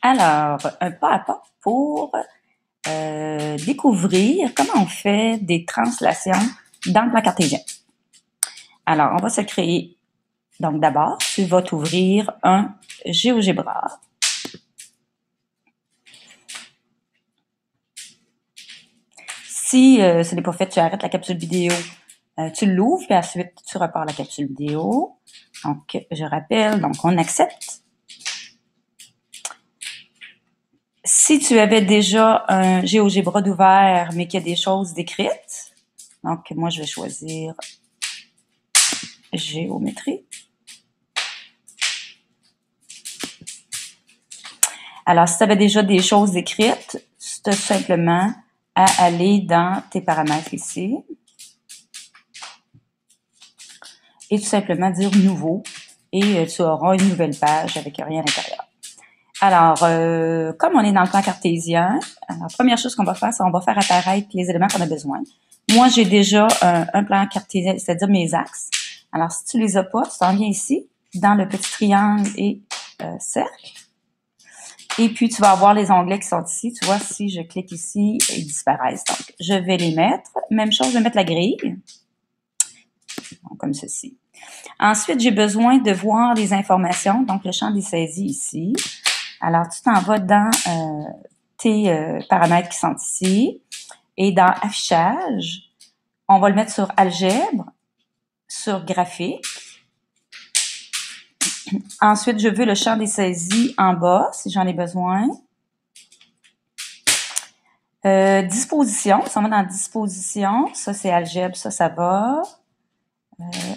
Alors, un pas à pas pour découvrir comment on fait des translations dans le plan cartésien. Alors, on va se créer. Donc, d'abord, tu vas t'ouvrir un GeoGebra. Si ce n'est pas fait, tu arrêtes la capsule vidéo, tu l'ouvres, puis ensuite, tu repars la capsule vidéo. Donc, je rappelle, donc on accepte. Si tu avais déjà un GeoGebra d'ouvert, mais qu'il y a des choses décrites, donc moi, je vais choisir géométrie. Alors, si tu avais déjà des choses écrites, tu as simplement à aller dans tes paramètres ici et tout simplement dire « Nouveau » et tu auras une nouvelle page avec rien à l'intérieur. Alors, comme on est dans le plan cartésien, la première chose qu'on va faire, c'est qu'on va faire apparaître les éléments qu'on a besoin. Moi, j'ai déjà un plan cartésien, c'est-à-dire mes axes. Alors, si tu les as pas, tu t'en viens ici, dans le petit triangle et cercle. Et puis, tu vas avoir les onglets qui sont ici. Tu vois, si je clique ici, ils disparaissent. Donc, je vais les mettre. Même chose, je vais mettre la grille. Donc, comme ceci. Ensuite, j'ai besoin de voir les informations. Donc, le champ des saisies ici. Alors, tu t'en vas dans tes paramètres qui sont ici. Et dans affichage, on va le mettre sur algèbre, sur graphique. Ensuite, je veux le champ des saisies en bas, si j'en ai besoin. Disposition, ça va dans disposition. Ça, c'est algèbre, ça va.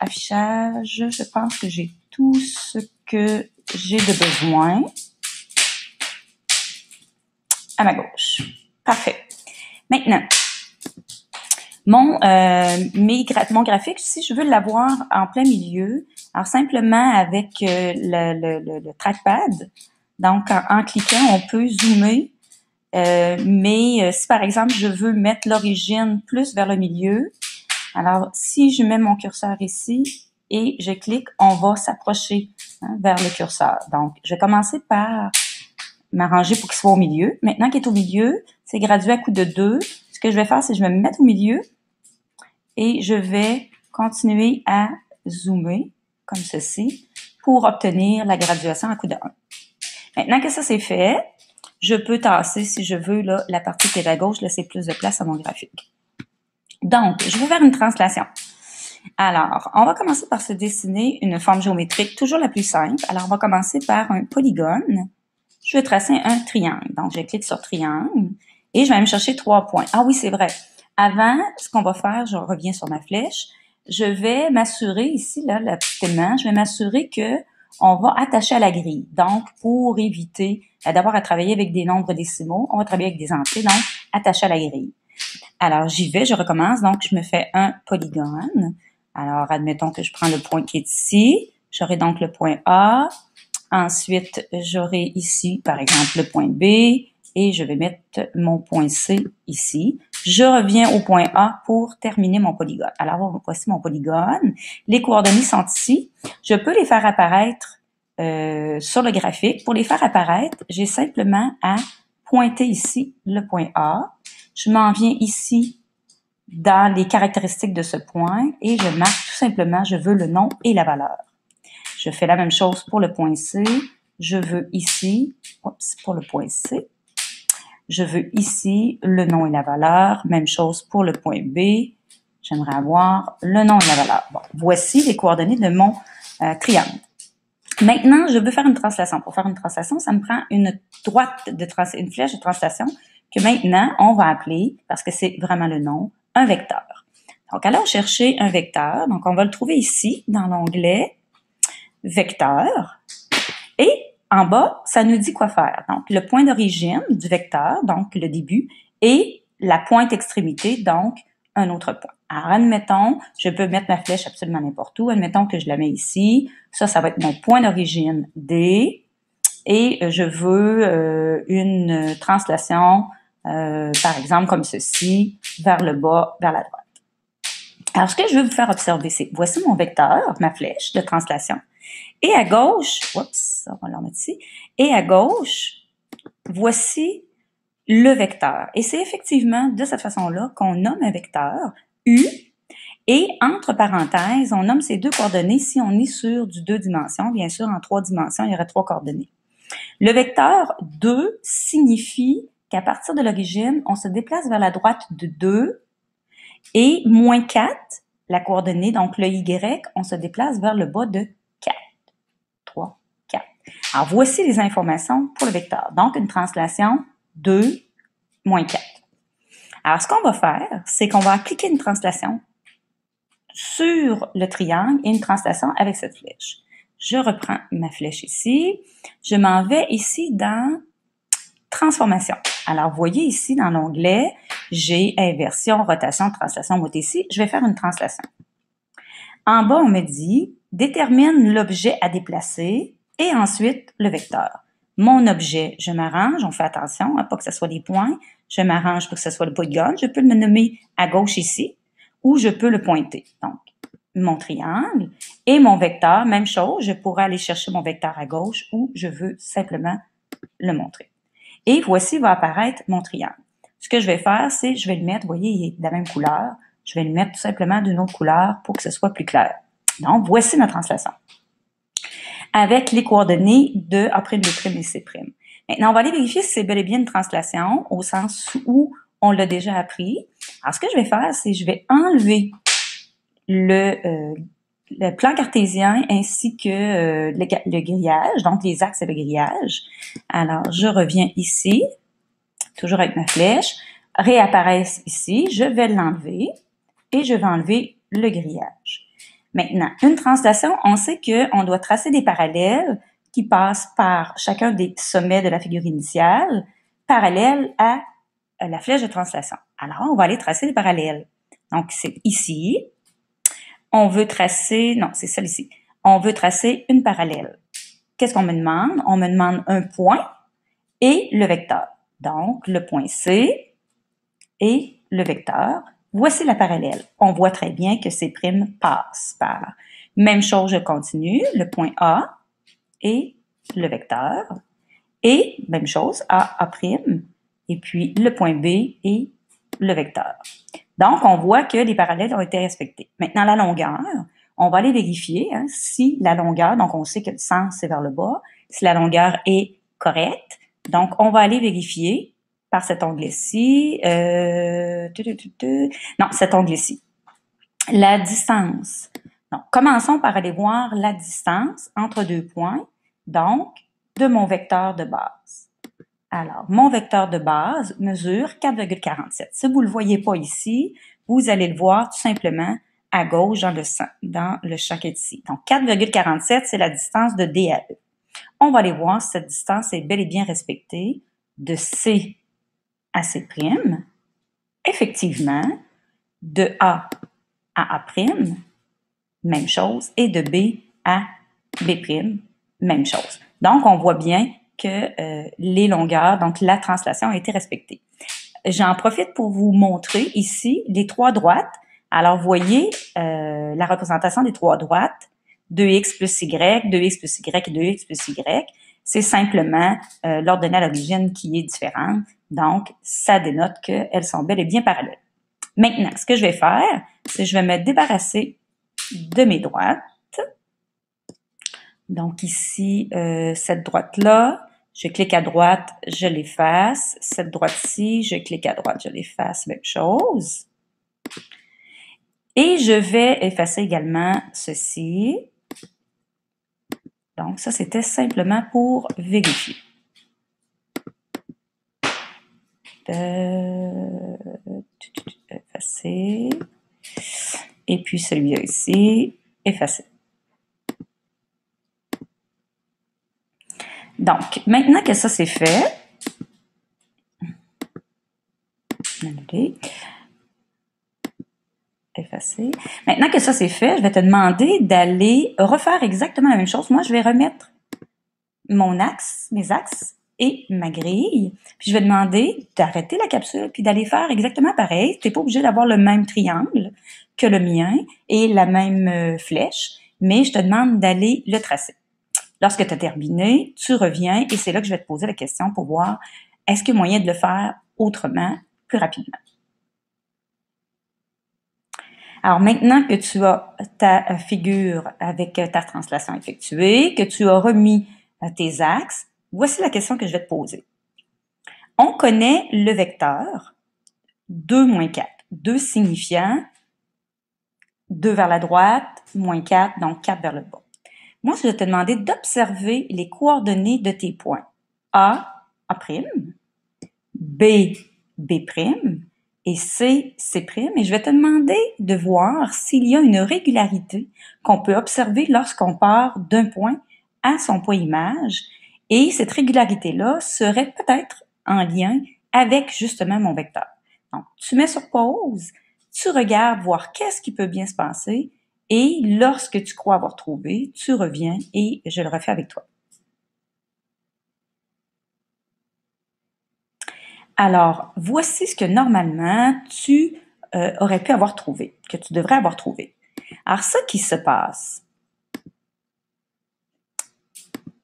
Affichage, je pense que j'ai tout ce que j'ai de besoin. À ma gauche. Parfait. Maintenant, mon graphique, si je veux l'avoir en plein milieu, alors simplement avec le trackpad, donc en cliquant, on peut zoomer. Mais si par exemple, je veux mettre l'origine plus vers le milieu, alors si je mets mon curseur ici et je clique, on va s'approcher vers le curseur. Donc, je vais commencer par m'arranger pour qu'il soit au milieu. Maintenant qu'il est au milieu, c'est gradué à coup de 2. Ce que je vais faire, c'est que je vais me mettre au milieu et je vais continuer à zoomer comme ceci pour obtenir la graduation à coup de 1. Maintenant que ça c'est fait, je peux tasser si je veux là, la partie qui est à gauche, laisser plus de place à mon graphique. Donc, je vais faire une translation. Alors, on va commencer par se dessiner une forme géométrique, toujours la plus simple. Alors, on va commencer par un polygone. Je vais tracer un triangle. Donc, je clique sur triangle et je vais me chercher 3 points. Ah oui, c'est vrai. Avant, ce qu'on va faire, je reviens sur ma flèche, je vais m'assurer ici, là, la petite aimant, je vais m'assurer que on va attacher à la grille. Donc, pour éviter d'avoir à travailler avec des nombres décimaux, on va travailler avec des entiers, donc attacher à la grille. Alors, j'y vais, je recommence. Donc, je me fais un polygone. Alors, admettons que je prends le point qui est ici. J'aurai donc le point A. Ensuite, j'aurai ici, par exemple, le point B. Et je vais mettre mon point C ici. Je reviens au point A pour terminer mon polygone. Alors, voici mon polygone. Les coordonnées sont ici. Je peux les faire apparaître sur le graphique. Pour les faire apparaître, j'ai simplement à pointer ici le point A. Je m'en viens ici dans les caractéristiques de ce point et je marque tout simplement, je veux le nom et la valeur. Je fais la même chose pour le point C. Je veux ici, pour le point C. Je veux ici le nom et la valeur. Même chose pour le point B. J'aimerais avoir le nom et la valeur. Bon, voici les coordonnées de mon triangle. Maintenant, je veux faire une translation. Pour faire une translation, ça me prend une flèche de translation que maintenant, on va appeler, parce que c'est vraiment le nom, un vecteur. Donc, allons chercher un vecteur. Donc, on va le trouver ici, dans l'onglet « Vecteur ». Et en bas, ça nous dit quoi faire. Donc, le point d'origine du vecteur, donc le début, et la pointe extrémité, donc un autre point. Alors, admettons, je peux mettre ma flèche absolument n'importe où. Admettons que je la mets ici. Ça va être mon point d'origine D. Et je veux une translation, par exemple, comme ceci, vers le bas, vers la droite. Alors, ce que je veux vous faire observer, c'est, voici mon vecteur, ma flèche de translation. Et à gauche, oups, on va le remettre ici. Et à gauche, voici le vecteur. Et c'est effectivement de cette façon-là qu'on nomme un vecteur U. Et entre parenthèses, on nomme ces deux coordonnées si on est sur du 2 dimensions. Bien sûr, en 3 dimensions, il y aurait 3 coordonnées. Le vecteur 2 signifie qu'à partir de l'origine, on se déplace vers la droite de 2 et moins 4, la coordonnée, donc le Y, on se déplace vers le bas de 4. 3, 4. Alors, voici les informations pour le vecteur. Donc, une translation 2, moins 4. Alors, ce qu'on va faire, c'est qu'on va appliquer une translation sur le triangle et une translation avec cette flèche. Je reprends ma flèche ici. Je m'en vais ici dans transformation. Alors, vous voyez ici dans l'onglet, j'ai inversion, rotation, translation, mot ici. Je vais faire une translation. En bas, on me dit, détermine l'objet à déplacer et ensuite le vecteur. Mon objet, je m'arrange, on fait attention, pas que ce soit des points. Je m'arrange pour que ce soit le polygone. Je peux le nommer à gauche ici ou je peux le pointer. Donc, mon triangle et mon vecteur, même chose, je pourrais aller chercher mon vecteur à gauche ou je veux simplement le montrer. Et voici va apparaître mon triangle. Ce que je vais faire, c'est je vais le mettre, vous voyez, il est de la même couleur, je vais le mettre tout simplement d'une autre couleur pour que ce soit plus clair. Donc, voici ma translation. Avec les coordonnées de A', B' et C'. Maintenant, on va aller vérifier si c'est bel et bien une translation au sens où on l'a déjà appris. Alors, ce que je vais faire, c'est je vais enlever le plan cartésien ainsi que le grillage, donc les axes et le grillage. Alors, je reviens ici, toujours avec ma flèche, réapparaissent ici, je vais l'enlever et je vais enlever le grillage. Maintenant, une translation, on sait qu'on doit tracer des parallèles qui passent par chacun des sommets de la figure initiale, parallèles à la flèche de translation. Alors, on va aller tracer les parallèles. Donc, c'est ici. On veut tracer, non, c'est celle ici. On veut tracer une parallèle. Qu'est-ce qu'on me demande? On me demande un point et le vecteur. Donc, le point C et le vecteur. Voici la parallèle. On voit très bien que C' passe par. Même chose, je continue, le point A et le vecteur. Et, même chose, A', et puis le point B et le vecteur. Donc, on voit que les parallèles ont été respectés. Maintenant, la longueur, on va aller vérifier si la longueur, donc on sait que le sens c'est vers le bas, si la longueur est correcte. Donc, on va aller vérifier par cet onglet-ci. Non, cet onglet-ci. La distance. Donc, commençons par aller voir la distance entre deux points, donc de mon vecteur de base. Alors, mon vecteur de base mesure 4,47. Si vous ne le voyez pas ici, vous allez le voir tout simplement à gauche dans le champ qui est ici. Donc, 4,47, c'est la distance de D à E. On va aller voir si cette distance est bel et bien respectée de C à C'. Effectivement, de A à A', même chose, et de B à B', même chose. Donc, on voit bien que les longueurs, donc la translation a été respectée. J'en profite pour vous montrer ici les trois droites. Alors, vous voyez la représentation des trois droites, 2x plus y, 2x plus y et 2x plus y. C'est simplement l'ordonnée à l'origine qui est différente. Donc, ça dénote qu'elles sont bel et bien parallèles. Maintenant, ce que je vais faire, c'est que je vais me débarrasser de mes droites. Donc ici, cette droite-là, je clique à droite, je l'efface. Cette droite-ci, je clique à droite, je l'efface, même chose. Et je vais effacer également ceci. Donc ça, c'était simplement pour vérifier. Effacer. Et puis celui-là ici, effacer. Donc, maintenant que ça c'est fait, effacer. Maintenant que ça c'est fait, je vais te demander d'aller refaire exactement la même chose. Moi, je vais remettre mon axe, mes axes et ma grille. Puis je vais demander d'arrêter la capsule puis d'aller faire exactement pareil. Tu n'es pas obligé d'avoir le même triangle que le mien et la même flèche, mais je te demande d'aller le tracer. Lorsque tu as terminé, tu reviens et c'est là que je vais te poser la question pour voir est-ce qu'il y a moyen de le faire autrement, plus rapidement. Alors maintenant que tu as ta figure avec ta translation effectuée, que tu as remis tes axes, voici la question que je vais te poser. On connaît le vecteur 2 moins 4. 2 signifiant 2 vers la droite, moins 4, donc 4 vers le bas. Moi, je vais te demander d'observer les coordonnées de tes points. A, A', B, B', et C, C', et je vais te demander de voir s'il y a une régularité qu'on peut observer lorsqu'on part d'un point à son point image, et cette régularité-là serait peut-être en lien avec justement mon vecteur. Donc, tu mets sur pause, tu regardes voir qu'est-ce qui peut bien se passer, et lorsque tu crois avoir trouvé, tu reviens et je le refais avec toi. Alors, voici ce que normalement tu aurais pu avoir trouvé, que tu devrais avoir trouvé. Alors, ce qui se passe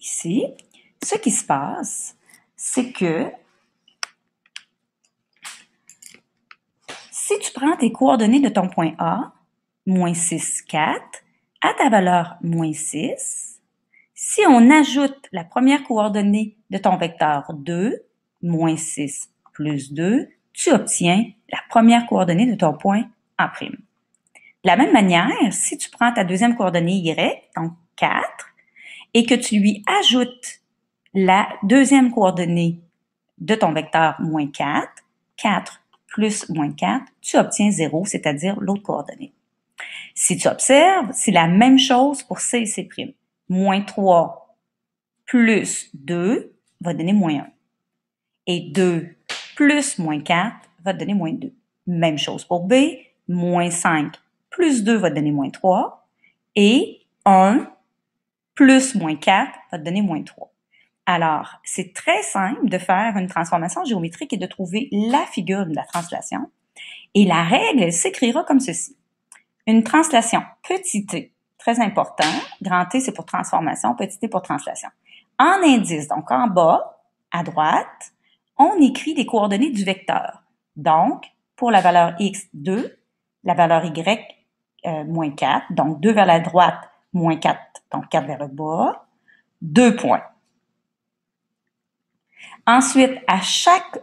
ici, ce qui se passe, c'est que si tu prends tes coordonnées de ton point A, moins 6, 4, à ta valeur moins 6, si on ajoute la première coordonnée de ton vecteur 2, moins 6 plus 2, tu obtiens la première coordonnée de ton point A'. De la même manière, si tu prends ta deuxième coordonnée Y, donc 4, et que tu lui ajoutes la deuxième coordonnée de ton vecteur moins 4, 4 plus moins 4, tu obtiens 0, c'est-à-dire l'autre coordonnée. Si tu observes, c'est la même chose pour C et C'. Moins 3 plus 2 va donner moins 1. Et 2 plus moins 4 va te donner moins 2. Même chose pour B, moins 5 plus 2 va te donner moins 3. Et 1 plus moins 4 va te donner moins 3. Alors, c'est très simple de faire une transformation géométrique et de trouver la figure de la translation. Et la règle, elle s'écrira comme ceci. Une translation petit t, très important. Grand T, c'est pour transformation, petit t pour translation. En indice, donc en bas, à droite, on écrit les coordonnées du vecteur. Donc, pour la valeur x, 2, la valeur y, moins 4, donc 2 vers la droite, moins 4, donc 4 vers le bas, 2 points. Ensuite, à chaque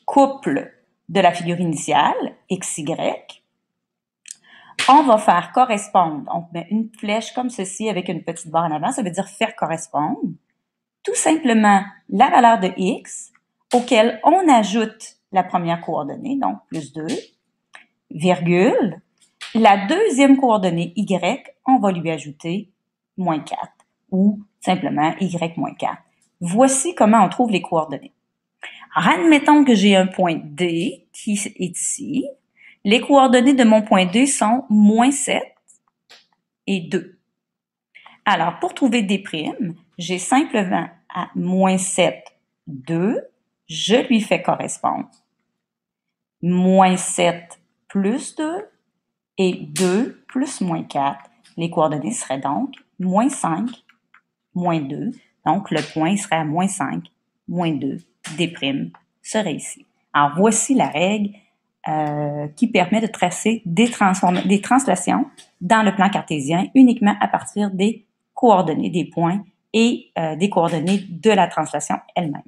couple de la figure initiale, x, y, on va faire correspondre, on met une flèche comme ceci avec une petite barre en avant, ça veut dire faire correspondre, tout simplement la valeur de x auquel on ajoute la première coordonnée, donc plus 2, virgule, la deuxième coordonnée y, on va lui ajouter moins 4 ou simplement y moins 4. Voici comment on trouve les coordonnées. Alors, admettons que j'ai un point D qui est ici. Les coordonnées de mon point D sont moins 7 et 2. Alors, pour trouver D', j'ai simplement à moins 7, 2, je lui fais correspondre moins 7 plus 2 et 2 plus moins 4. Les coordonnées seraient donc moins 5, moins 2. Donc, le point serait à moins 5, moins 2. D' serait ici. Alors, voici la règle qui permet de tracer des translations dans le plan cartésien uniquement à partir des coordonnées des points et des coordonnées de la translation elle-même.